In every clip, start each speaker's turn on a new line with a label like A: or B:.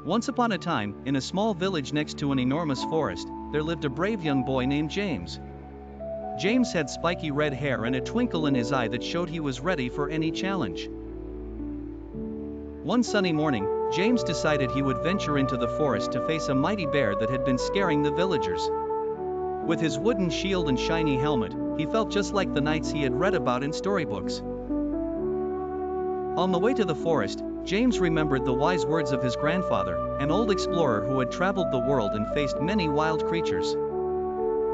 A: Once upon a time, in a small village next to an enormous forest, there lived a brave young boy named James. James had spiky red hair and a twinkle in his eye that showed he was ready for any challenge. One sunny morning, James decided he would venture into the forest to face a mighty bear that had been scaring the villagers. With his wooden shield and shiny helmet, he felt just like the knights he had read about in storybooks. On the way to the forest, James remembered the wise words of his grandfather, an old explorer who had traveled the world and faced many wild creatures.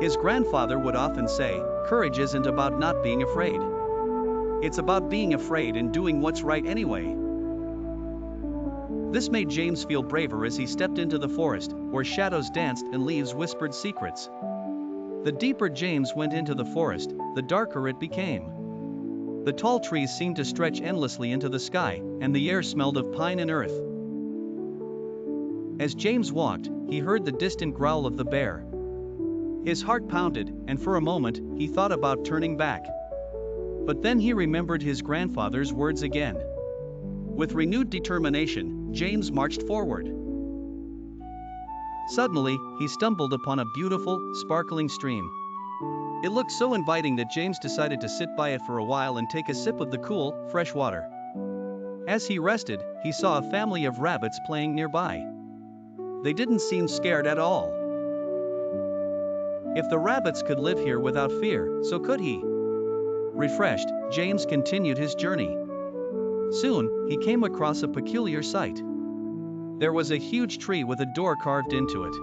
A: His grandfather would often say, "Courage isn't about not being afraid. It's about being afraid and doing what's right anyway." This made James feel braver as he stepped into the forest, where shadows danced and leaves whispered secrets. The deeper James went into the forest, the darker it became. The tall trees seemed to stretch endlessly into the sky, and the air smelled of pine and earth. As James walked, he heard the distant growl of the bear. His heart pounded, and for a moment, he thought about turning back. But then he remembered his grandfather's words again. With renewed determination, James marched forward. Suddenly, he stumbled upon a beautiful, sparkling stream. It looked so inviting that James decided to sit by it for a while and take a sip of the cool, fresh water. As he rested, he saw a family of rabbits playing nearby. They didn't seem scared at all. If the rabbits could live here without fear, so could he. Refreshed, James continued his journey. Soon, he came across a peculiar sight. There was a huge tree with a door carved into it.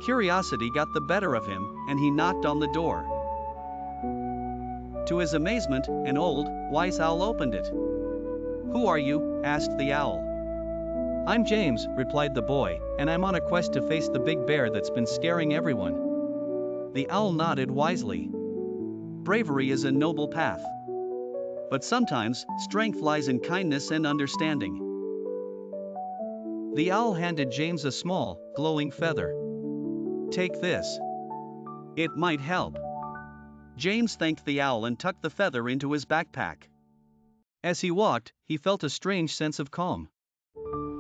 A: Curiosity got the better of him, and he knocked on the door. To his amazement, an old, wise owl opened it. "Who are you?" asked the owl. "I'm James," replied the boy, "and I'm on a quest to face the big bear that's been scaring everyone." The owl nodded wisely. Bravery is a noble path. But sometimes, strength lies in kindness and understanding. The owl handed James a small, glowing feather. "Take this. It might help." James thanked the owl and tucked the feather into his backpack. As he walked, he felt a strange sense of calm.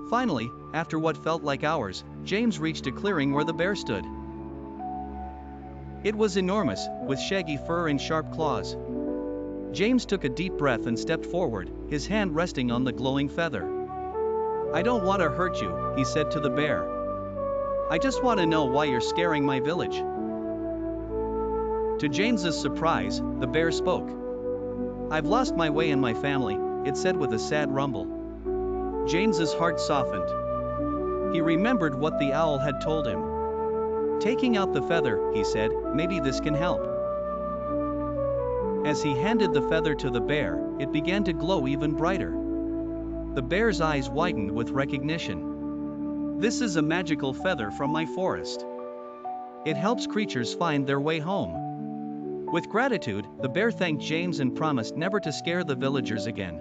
A: Finally, after what felt like hours, James reached a clearing where the bear stood. It was enormous, with shaggy fur and sharp claws. James took a deep breath and stepped forward, his hand resting on the glowing feather. "I don't want to hurt you," he said to the bear. "I just want to know why you're scaring my village." To James's surprise, the bear spoke. "I've lost my way and my family," it said with a sad rumble. James's heart softened. He remembered what the owl had told him. Taking out the feather, he said, "Maybe this can help." As he handed the feather to the bear, it began to glow even brighter. The bear's eyes widened with recognition. "This is a magical feather from my forest. It helps creatures find their way home." With gratitude, the bear thanked James and promised never to scare the villagers again.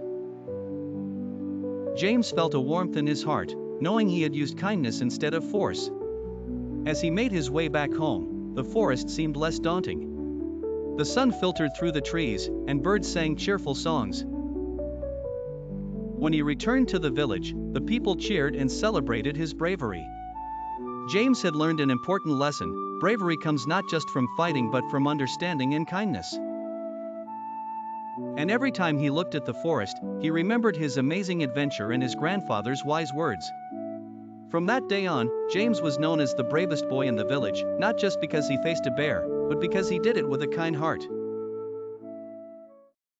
A: James felt a warmth in his heart, knowing he had used kindness instead of force. As he made his way back home, the forest seemed less daunting. The sun filtered through the trees, and birds sang cheerful songs. When he returned to the village, the people cheered and celebrated his bravery. James had learned an important lesson: bravery comes not just from fighting but from understanding and kindness. And every time he looked at the forest, he remembered his amazing adventure and his grandfather's wise words. From that day on, James was known as the bravest boy in the village, not just because he faced a bear, but because he did it with a kind heart.